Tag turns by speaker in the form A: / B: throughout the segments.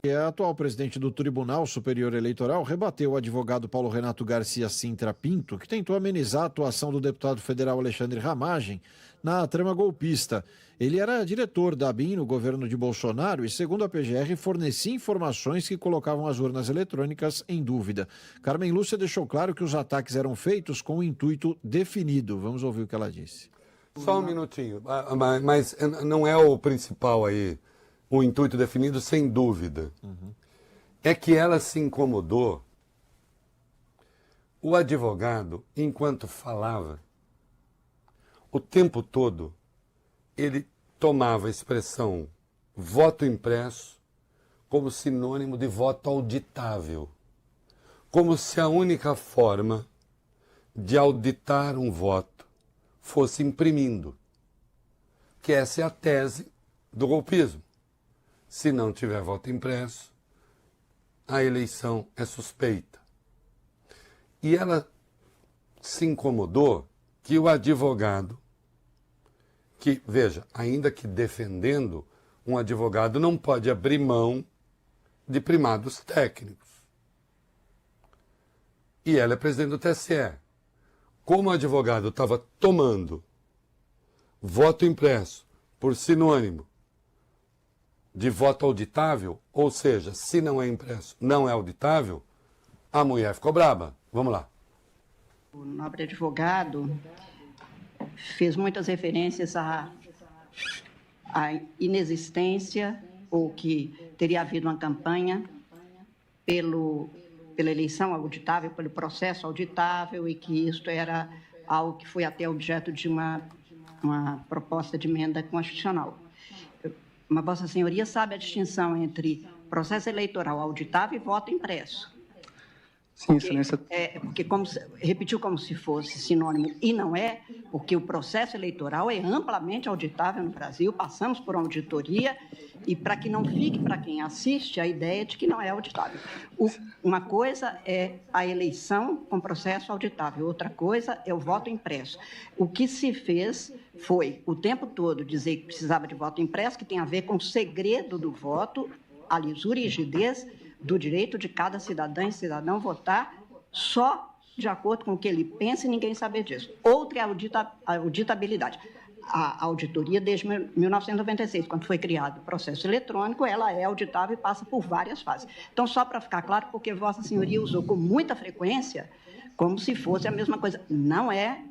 A: A atual presidente do Tribunal Superior Eleitoral rebateu o advogado Paulo Renato Garcia Sintra Pinto, que tentou amenizar a atuação do deputado federal Alexandre Ramagem na trama golpista. Ele era diretor da ABIN no governo de Bolsonaro e, segundo a PGR, fornecia informações que colocavam as urnas eletrônicas em dúvida. Carmen Lúcia deixou claro que os ataques eram feitos com um intuito definido. Vamos ouvir o que ela disse.
B: Só um minutinho, mas não é o principal aí. O intuito definido, sem dúvida. É que ela se incomodou. O advogado, enquanto falava, o tempo todo, ele tomava a expressão voto impresso como sinônimo de voto auditável. Como se a única forma de auditar um voto fosse imprimindo. Que essa é a tese do golpismo. Se não tiver voto impresso, a eleição é suspeita. E ela se incomodou que o advogado, que, veja, ainda que defendendo, um advogado não pode abrir mão de primados técnicos. E ela é presidente do TSE. Como o advogado estava tomando voto impresso por sinônimo de voto auditável, ou seja, se não é impresso, não é auditável, a mulher ficou braba. Vamos lá.
C: O nobre advogado fez muitas referências à inexistência ou que teria havido uma campanha pela eleição auditável, pelo processo auditável e que isto era algo que foi até objeto de uma proposta de emenda constitucional. Mas Vossa Senhoria sabe a distinção entre processo eleitoral auditável e voto impresso.
D: Sim, excelência.
C: Porque repetiu como se fosse sinônimo, e não é, porque o processo eleitoral é amplamente auditável no Brasil, passamos por uma auditoria, e para que não fique para quem assiste a ideia de que não é auditável. Uma coisa é a eleição com processo auditável, outra coisa é o voto impresso. O que se fez foi, o tempo todo, dizer que precisava de voto impresso, que tem a ver com o segredo do voto, a lisura e rigidez do direito de cada cidadã e cidadão votar só de acordo com o que ele pensa e ninguém saber disso. Outra é a auditabilidade. A auditoria, desde 1996, quando foi criado o processo eletrônico, ela é auditável e passa por várias fases. Então, só para ficar claro, porque Vossa Senhoria usou com muita frequência, como se fosse a mesma coisa. Não é.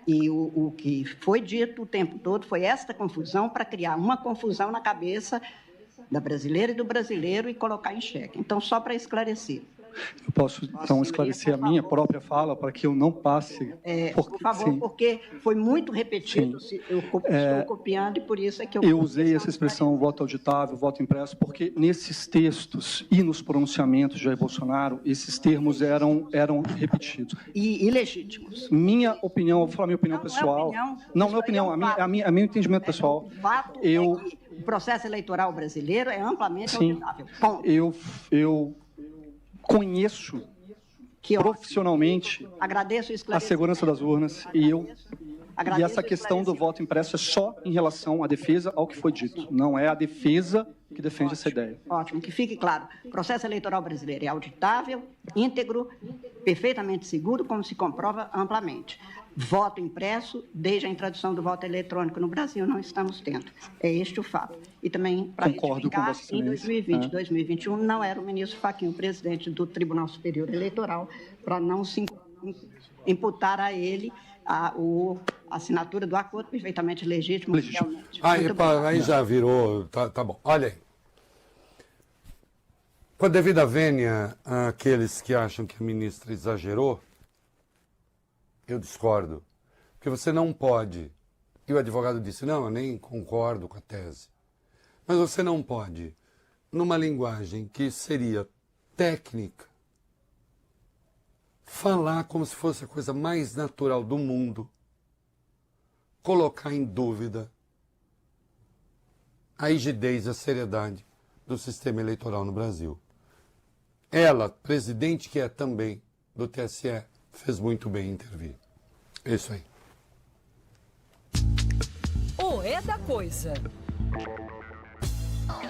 C: E o que foi dito o tempo todo foi esta confusão para criar uma confusão na cabeça da brasileira e do brasileiro e colocar em xeque. Então, só para esclarecer.
D: Eu posso, então, esclarecer a minha própria fala para que eu não passe...
C: Por favor, sim. Porque foi muito repetido. Eu estou copiando e por isso é que
D: eu usei essa expressão voto auditável, voto impresso, porque nesses textos e nos pronunciamentos de Jair Bolsonaro, esses termos eram repetidos.
C: E ilegítimos.
D: Minha opinião, vou falar minha opinião pessoal. Não é opinião, a meu entendimento pessoal.
C: O fato é que o processo eleitoral brasileiro é amplamente auditável. Ponto.
D: Eu conheço profissionalmente a segurança das urnas e essa questão do voto impresso é só em relação à defesa ao que foi dito. Não é a defesa que defende essa ideia.
C: Ótimo, que fique claro. O processo eleitoral brasileiro é auditável, íntegro, perfeitamente seguro, como se comprova amplamente. Voto impresso, desde a introdução do voto eletrônico no Brasil, não estamos tendo. É este o fato. E também, para retificar, em 2020 e 2021, não era o ministro Fachin o presidente do Tribunal Superior Eleitoral, para não se imputar a ele a assinatura do acordo perfeitamente legítimo. Realmente.
B: Aí já virou... Tá bom. Olha aí. Com a devida vênia àqueles que acham que a ministra exagerou, eu discordo. Porque você não pode... E o advogado disse, não, eu nem concordo com a tese. Mas você não pode, numa linguagem que seria técnica, falar como se fosse a coisa mais natural do mundo, colocar em dúvida a rigidez e a seriedade do sistema eleitoral no Brasil. Ela, presidente que é também do TSE, fez muito bem em intervir. É isso aí.
E: O É da Coisa.